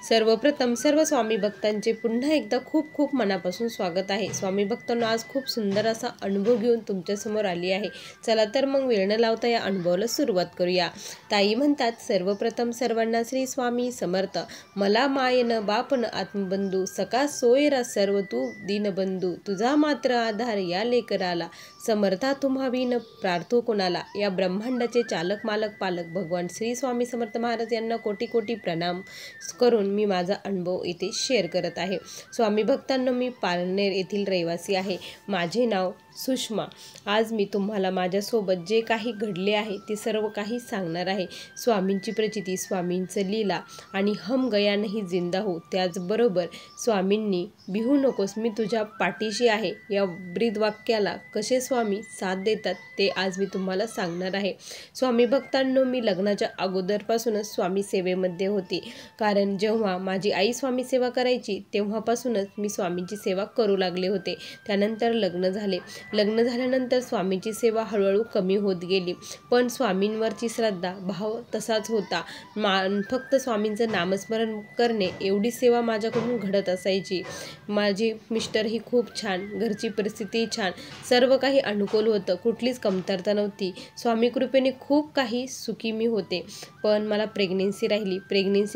सर्वप्रथम सर्व स्वामी भक्तांचे पुन्हा एकदा खूप खूप मनापासून स्वागत आहे। स्वामी भक्तांनो, आज खूप सुंदर असा अनुभव घेऊन तुमच्यासमोर आली आहे। चला तर मग वेळ न लावता या अनुभवाला सुरुवात करूया। ताई म्हणतात, सर्वप्रथम सर्वांना श्री स्वामी समर्थ। मला मायन बापन आत्मबंधू, सका सोयरा सर्व तू दीनबंधू। तुझा मात्र आधार या लेकराला, समर्था तुम्हा विन प्रार्थो कोणाला। या ब्रह्मांडाचे चालक मालक पालक भगवान श्री स्वामी समर्थ महाराज यांना कोटी कोटी प्रणाम करून मी माझा अनुभव इथे शेअर करत आहे। स्वामी भक्तांनो, मी पारनेर येथील रहिवासी आहे। माझे नाव सुषमा। आज मी तुम्हाला माझ्यासोबत जे काही घडले आहे ते सर्व काही सांगणार आहे। स्वामींची प्रचिती, स्वामींचं लीला आणि हम गया नहीं जिंदा हो। त्याचबरोबर स्वामींनी भिवू नकोस मी तुझ्या पाठीशी आहे या ब्रीदवाक्याला कसे स्वामी साथ देतात ते आज मी तुम्हाला सांगणार आहे। स्वामी भक्तांनो, मी लग्नाच्या अगोदरपासूनच स्वामी सेवेमध्ये होती, कारण जेव्हा माझी आई स्वामी सेवा करायची तेव्हापासूनच मी स्वामींची सेवा करू लागले होते। त्यानंतर लग्न झाले। लग्न झाल्यानंतर स्वामींची सेवा हळूहळू कमी होत गेली, पण स्वामींवरची श्रद्धा भाव तसाच होता। फक्त स्वामींचं नामस्मरण करणे एवढी सेवा माझ्याकडून घडत असायची। माझे मिस्टरही खूप छान, घरची परिस्थिती छान, सर्व काही अनुकूल होतं, कुठलीच कमतरता नव्हती। स्वामी कृपेने खूप काही सुखी मी होते। पण मला प्रेग्नेन्सी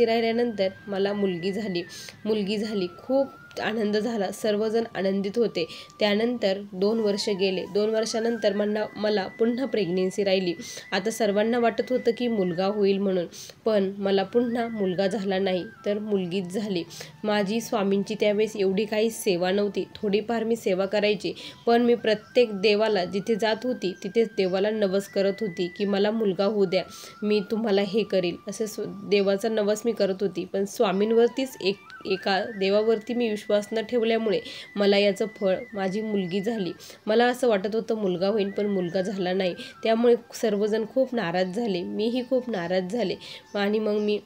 राहिल्यानंतर मला मुलगी झाली। खूप आनंद झाला, सर्वजण आनंदित होते। त्यानंतर 2 वर्ष गेले। 2 वर्षानंतर मला पुन्हा प्रेग्नेन्सी राहिली। आता सर्वांना वाटत होतं की मुलगा होईल म्हणून, पण मला पुन्हा मुलगा झाला नाही तर मुलगीच झाली। माझी स्वामींची त्यावेळेस एवढी काही सेवा नव्हती, थोडीफार मी सेवा करायची, पण मी प्रत्येक देवाला जिथे जात होती तिथेच देवाला नवस करत होती की मला मुलगा होऊ द्या, मी तुम्हाला हे करील, असं देवाचा नवस मी करत होती। पण स्वामींवरतीच एका देवावरती मी विश्वास न ठेवल्यामुळे मला याचं फळ माझी मुलगी झाली। मला असं वाटत होतं मुलगा होईल, पण मुलगा झाला नाही। त्यामुळे सर्वजण खूप नाराज झाले, मीही खूप नाराज झाले। आणि मग मी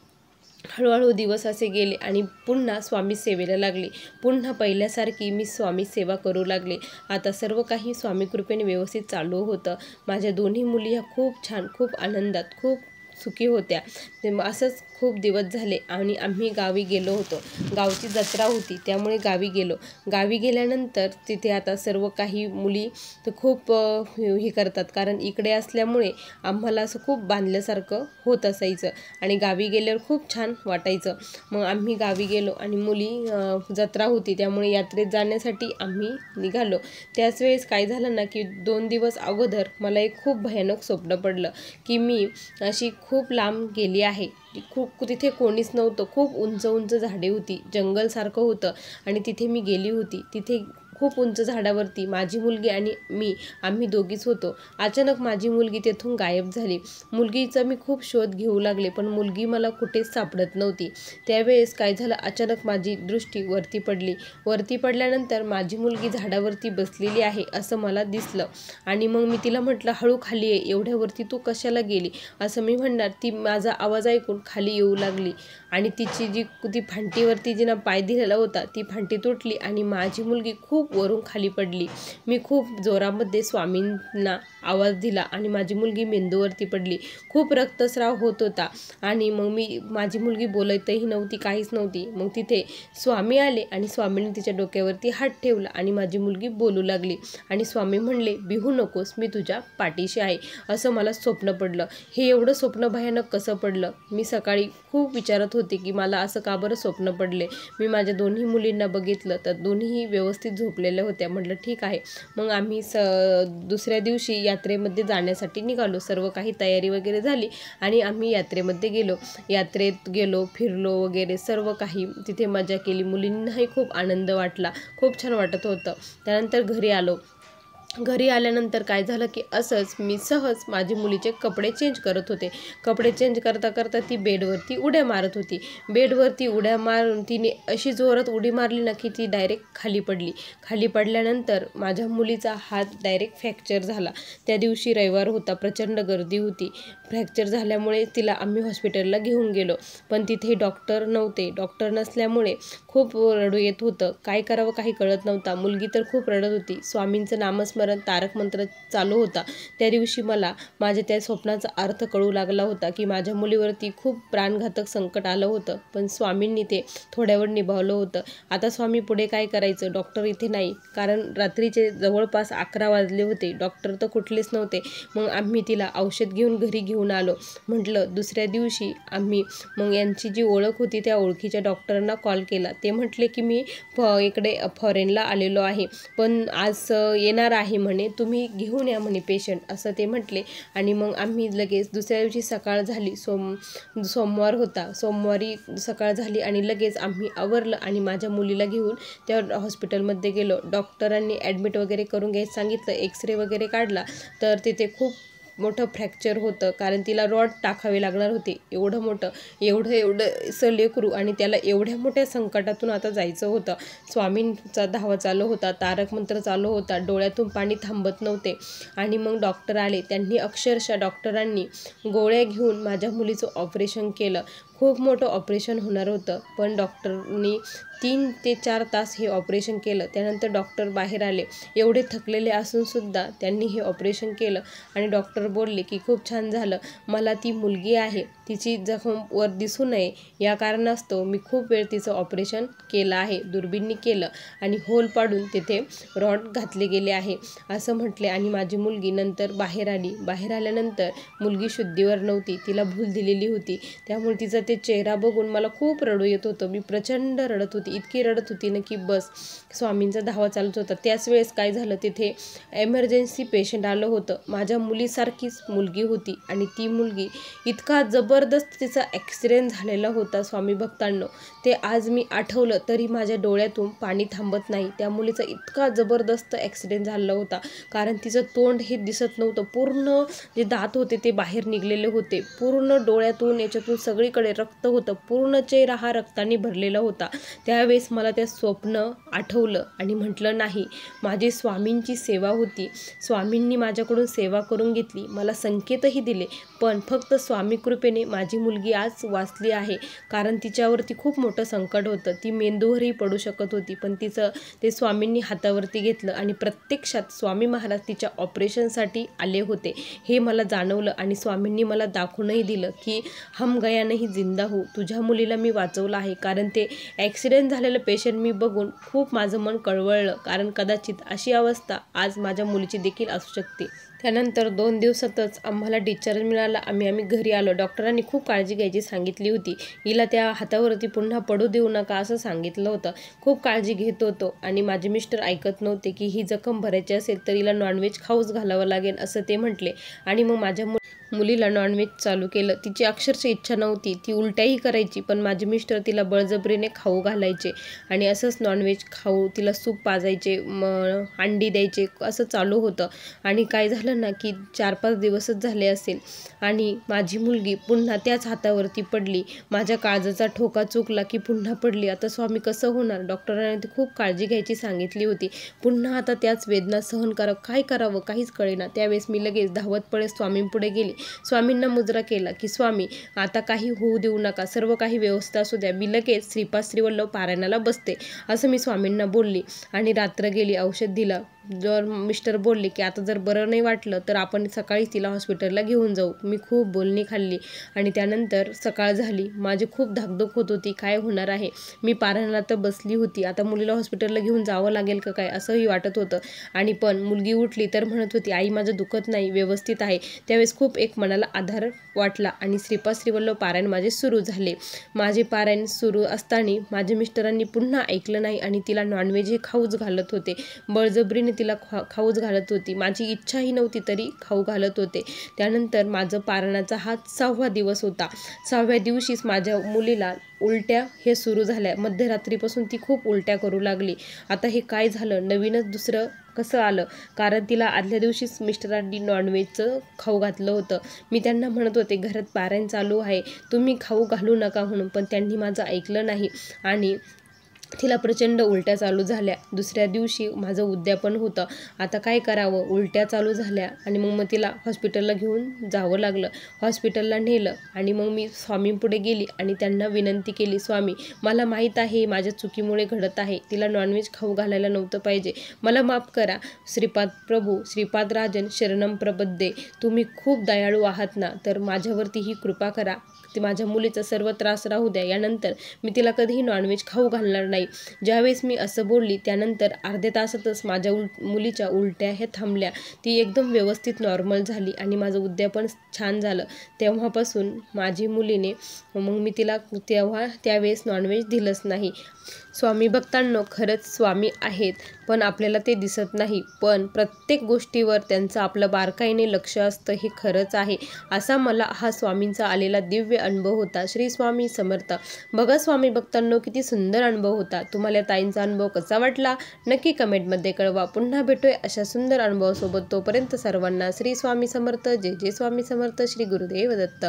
हळूहळू दिवस असे गेले आणि पुन्हा स्वामी सेवेला लागले। पुन्हा पहिल्यासारखी मी स्वामी सेवा करू लागले। आता सर्व काही स्वामी कृपेने व्यवस्थित चालू होतं। माझ्या दोन्ही मुली ह्या खूप छान, खूप आनंदात, खूप सुखी होत्या। असंच खूप दिवस झाले आणि आम्ही गावी गेलो होतो। गावची जत्रा होती, त्यामुळे गावी गेल्यानंतर तिथे आता सर्व काही मुली तर खूप हे करतात, कारण इकडे असल्यामुळे आम्हाला असं खूप बांधल्यासारखं होत असायचं आणि गावी गेल्यावर खूप छान वाटायचं। मग आम्ही गावी गेलो आणि मुली जत्रा होती त्यामुळे यात्रेत जाण्यासाठी आम्ही निघालो। त्याच वेळेस काय झालं ना की 2 दिवस अगोदर मला एक खूप भयानक स्वप्न पडलं की मी अशी खूप लांब गेली आहे। तिथे कोणीच नव्हतं, खूप उंच झाडे होती, जंगलसारखं होतं आणि तिथे मी गेली होती। तिथे खूप उंच झाडावरती माझी मुलगी आणि आम्ही दोघीच होतो। अचानक माझी मुलगी तेथून गायब झाली। मुलगीचा मी खूप शोध घेऊ लागले, पण मुलगी मला कुठेच सापडत नव्हती। त्यावेळेस काय झालं, अचानक माझी दृष्टी वरती पडल्यानंतर माझी मुलगी झाडावरती बसलेली आहे असं मला दिसलं आणि मग मी तिला म्हटलं, हळू खाली ये, एवढ्यावरती तू कशाला गेली, असं मी म्हणणार ती माझा आवाज ऐकून खाली येऊ लागली आणि ती फांटीवरती जिनं पाय दिलेला होता ती फांटी तुटली आणि माझी मुलगी खूप वरून खाली पडली। मी खूप जोरामध्ये स्वामींना आवाज दिला आणि माझी मुलगी मेंदूवरती पडली। खूप रक्तस्राव होत होता आणि मग माझी मुलगी बोलतही नव्हती, काहीच नव्हती। मग तिथे स्वामी आले आणि स्वामींनी तिच्या डोक्यावरती हात ठेवला आणि माझी मुलगी बोलू लागली आणि स्वामी म्हणले, भिवू नकोस मी तुझ्या पाठीशी आहे। असं मला स्वप्न पडलं। हे एवढं स्वप्न भयानक कसं पडलं, मी सकाळी खूप विचारत होते की मला असं का बरं स्वप्न पडले। मी माझ्या दोन्ही मुलींना बघितलं तर दोन्हीही व्यवस्थित झोपलेल्या होत्या। म्हटलं ठीक आहे। मग आम्ही दुसऱ्या दिवशी यात्रेमध्ये जाण्यासाठी निघालो। सर्व काही तयारी वगैरे झाली आणि आम्ही यात्रेत गेलो, फिरलो वगैरे, सर्व काही तिथे मजा केली। मुलींनाही खूप आनंद वाटला, खूप छान वाटत होतं। त्यानंतर घरी आल्यानंतर काय झालं की असंच मी सहज माझी मुलीचे कपडे चेंज करत होते। कपडे चेंज करता करता ती बेडवरती उड्या मारत होती। बेडवरती उड्या मारून तिने अशी जोरात उडी मारली ना की ती डायरेक्ट खाली पडल्यानंतर माझ्या मुलीचा हात डायरेक्ट फ्रॅक्चर झाला। त्या दिवशी रविवार होता, प्रचंड गर्दी होती। फ्रॅक्चर झाल्यामुळे तिला आम्ही हॉस्पिटलला घेऊन गेलो, पण तिथे डॉक्टर नव्हते. डॉक्टर नसल्यामुळे खूप रडू येत होतं. काय करावं काही कळत नव्हता. मुलगी तर खूप रडत होती. स्वामींचं नामस्मरण तारक मंत्र चालू होता. त्या दिवशी मला माझ्या त्या स्वप्नाचा अर्थ कळू लागला होता की माझ्या मुलीवरती खूप प्राणघातक संकट आलं होतं, पण स्वामींनी ते थोड्यावर निभावलं होतं. आता स्वामी पुढे काय करायचं? डॉक्टर इथे नाही, कारण रात्रीचे जवळपास 11 वाजले होते. डॉक्टर तर कुठलेच नव्हते. मग आम्ही तिला औषध घेऊन घरी घेऊन आलो. म्हटलं दुसऱ्या दिवशी आम्ही मग यांची जी ओळख होती त्या ओळखीच्या डॉक्टरांना कॉल केला. ते म्हटले की मी इकडे फॉरेनला आलेलो आहे, पण आज येणार आहे म्हणे, तुम्ही घेऊन या म्हणे पेशंट, असं ते म्हटले. आणि मग आम्ही लगेच दुसऱ्या दिवशी सकाळ झाली, सोमवार होता, सोमवारी सकाळ झाली आणि लगेच आम्ही आवरलं आणि माझ्या मुलीला घेऊन त्या हॉस्पिटलमध्ये गेलो. डॉक्टरांनी ॲडमिट वगैरे करून घ्यायचं सांगितलं. एक्सरे वगैरे काढला तर तिथे खूप मोठं फ्रॅक्चर होतं, कारण तिला रॉड टाकावे लागणार होते. एवढं मोठं एवढं लेकरू आणि त्याला एवढ्या मोठ्या संकटातून आता जायचं होतं. स्वामींचा धावा चालू होता, तारक मंत्र चालू होता, डोळ्यातून पाणी थांबत नव्हते. आणि मग डॉक्टर आले. त्यांनी अक्षरशः डॉक्टरांनी गोळ्या घेऊन माझ्या मुलीचं ऑपरेशन केलं. खूप मोठं ऑपरेशन होणार होतं, पण डॉक्टरनी 3 ते 4 तास हे ऑपरेशन केलं. त्यानंतर डॉक्टर बाहेर आले. एवढे थकलेले असूनसुद्धा त्यांनी हे ऑपरेशन केलं आणि डॉक्टर बोलले की खूप छान झालं. मला ती मुलगी आहे, तिची जखम वर दिसू नये या कारणास्तव मी खूप वेळ तिचं ऑपरेशन केलं आहे, दुर्बीणनी केलं आणि होल पाडून तिथे रॉड घातले गेले आहे, असं म्हटले. आणि माझी मुलगी नंतर बाहेर आली. बाहेर आल्यानंतर मुलगी शुद्धीवर नव्हती, तिला भूल दिलेली होती. त्यामुळे तिचा ते चेहरा बघून मला खूप रडू येत होतं. मी प्रचंड रडत होती, इतकी रडत होती ना की बस. स्वामींचा धावा चालूच होता. त्याच वेळेस काय झालं, तिथे एमर्जन्सी पेशंट आलं होतं. माझ्या मुलीसारखीच मुलगी होती आणि ती मुलगी इतका जबरदस्त तिचा ॲक्सिडेंट झालेला होता स्वामी भक्तांनो, ते आज मी आठवलं तरी माझ्या डोळ्यातून पाणी थांबत नाही. त्या मुलीचा इतका जबरदस्त ॲक्सिडेंट झाला होता, कारण तिचं तोंड हे दिसत नव्हतं. पूर्ण जे दात होते ते बाहेर निघलेले होते. पूर्ण डोळ्यातून याच्यातून सगळीकडे रक्त होतं. पूर्ण चेहरा हा रक्ताने भरलेला होता. त्यावेळेस मला ते स्वप्न आठवलं आणि म्हटलं नाही, माझी स्वामींची सेवा होती, स्वामींनी माझ्याकडून सेवा करून घेतली, मला संकेतही दिले, पण फक्त स्वामी कृपेने माझी मुलगी आज वाचली आहे. कारण तिच्यावरती खूप मोठं संकट होतं, ती मेंदूवरही पडू शकत होती, पण तिचं ते स्वामींनी हातावरती घेतलं आणि प्रत्यक्षात स्वामी महाराज तिच्या ऑपरेशनसाठी आले होते हे मला जाणवलं. आणि स्वामींनी मला दाखवूनही दिलं की हम गया नहीं जिंदा हूँ, तुझ्या मुलीला मी वाचवलं आहे. कारण ते ॲक्सिडेंट झालेलं पेशंट मी बघून खूप माझं मन कळवळलं, कारण कदाचित अशी अवस्था आज माझ्या मुलीची देखील असू शकते. त्यानंतर 2 दिवसातच आम्हाला डिस्चार्ज मिळाला. आम्ही घरी आलो. डॉक्टरांनी खूप काळजी घ्यायची सांगितली होती. हिला त्या हातावरती पुन्हा पडू देऊ नका असं सांगितलं होतं. खूप काळजी घेत होतो आणि माझे मिस्टर ऐकत नव्हते की ही जखम भरायची असेल तर हिला नॉनव्हेज खाऊच घालावं लागेल असं ते म्हटले. आणि मग माझ्या मुलीला नॉनव्हेज चालू केलं. तिची अक्षरशः इच्छा नव्हती, ती उलट्याही करायची, पण माझे मिस्टर तिला बळजबरीने खाऊ घालायचे आणि असंच नॉनव्हेज खाऊ, तिला सूप पाजायचे, अंडी द्यायचे, असं चालू होतं. आणि काय झालं ना की 4-5 दिवसच झाले असेल आणि माझी मुलगी पुन्हा त्याच हातावरती पडली. माझ्या काळजाचा ठोका चुकला की पुन्हा पडली. आता स्वामी कसं होणार? डॉक्टरांनी ती खूप काळजी घ्यायची सांगितली होती. पुन्हा आता त्याच वेदना सहन करावं, काय करावं काहीच कळेना. त्यावेळेस मी लगेच धावत पळे स्वामींपुढे गेले. स्वामींना मुजरा केला की स्वामी आता काही होऊ देऊ नका, सर्व काही व्यवस्था असू द्या, मी लगेच श्रीपाद श्रीवल्लभ पारायणाला बसते असं मी स्वामींना बोलली. आणि रात्र गेली, औषध दिलं. जर मिस्टर बोलले की आता जर बरं नाही वाटलं तर आपण सकाळी तिला हॉस्पिटलला घेऊन जाऊ. मी खूप बोलणी खाल्ली आणि त्यानंतर सकाळ झाली. माझी खूप धाकधूक होत होती, काय होणार आहे. मी पारायणाला तर बसली होती, आता मुलीला हॉस्पिटलला घेऊन जावं लागेल का काय असंही वाटत होतं. आणि पण मुलगी उठली तर म्हणत होती आई माझं दुखत नाही, व्यवस्थित आहे. त्यावेळेस खूप एक मनाला आधार वाटला आणि श्रीपाद श्रीवल्लभ पारायण माझे सुरू झाले. माझे पारायण सुरू असताना माझ्या मिस्टरांनी पुन्हा ऐकलं नाही आणि तिला नॉनव्हेज हे खाऊच घालत होते. बळजबरीने तिला खाऊच घालत होती. माझी इच्छाही नव्हती तरी खाऊ घालत होते. त्यानंतर माझं पारायणाचा हा 6वा दिवस होता. 6व्या दिवशीच माझ्या मुलीला उलट्या हे सुरू झाल्या. मध्यरात्रीपासून ती खूप उलट्या करू लागली. आता हे काय झालं, नवीनच दुसरं कसं आलं, कारण तिला आदल्या दिवशीच मिस्टरांनी नॉनव्हेजचं खाऊ घातलं होतं. मी त्यांना म्हणत होते घरात पारायण चालू आहे, तुम्ही खाऊ घालू नका म्हणून, पण त्यांनी माझं ऐकलं नाही. आणि तिला प्रचंड उलट्या चालू झाल्या. दुसऱ्या दिवशी माझं उद्यापन होतं. आता काय करावं? उलट्या चालू झाल्या आणि मग तिला हॉस्पिटलला घेऊन जावं लागलं. हॉस्पिटलला नेलं आणि मग मी स्वामींपुढे गेली आणि त्यांना विनंती केली, स्वामी, मला माहीत आहे माझ्या चुकीमुळे घडत आहे. तिला नॉनव्हेज खाऊ घालायला नव्हतं पाहिजे. मला माफ करा. श्रीपाद प्रभू, श्रीपाद राजन, शरणम प्रपद्ये. तुम्ही खूप दयाळू आहात ना, तर माझ्यावरती ही कृपा करा. ते माझ्या मुलीचा सर्व त्रास राहू द्या. यानंतर मी तिला कधीही नॉनव्हेज खाऊ घालणार नाही. ज्यावेळेस मी असं बोलली त्यानंतर अर्ध्या तासातच माझ्या मुलीच्या उलट्या ह्या थांबल्या. ती एकदम व्यवस्थित नॉर्मल झाली आणि माझं उद्यापन छान झालं. तेव्हापासून माझी मुलीने मग मी तिला त्यावेळेस नॉनव्हेज दिलंच नाही. स्वामी भक्तांनो, खरंच स्वामी आहेत, पण आपल्याला ते दिसत नाही. पण प्रत्येक गोष्टीवर त्यांचं आपलं बारकाईने लक्ष असतं, हे खरंच आहे. असा मला हा स्वामींचा आलेला दिव्य अनुभव होता. श्री स्वामी समर्थ. बघा स्वामी भक्तांनो, किती सुंदर अनुभव होता. तुम्हाला ताईंचा अनुभव कसा वाटला नक्की कमेंटमध्ये कळवा. पुन्हा भेटूया अशा सुंदर अनुभवासोबत. तोपर्यंत सर्वांना श्री स्वामी समर्थ. जय जय स्वामी समर्थ. श्री गुरुदेव दत्त.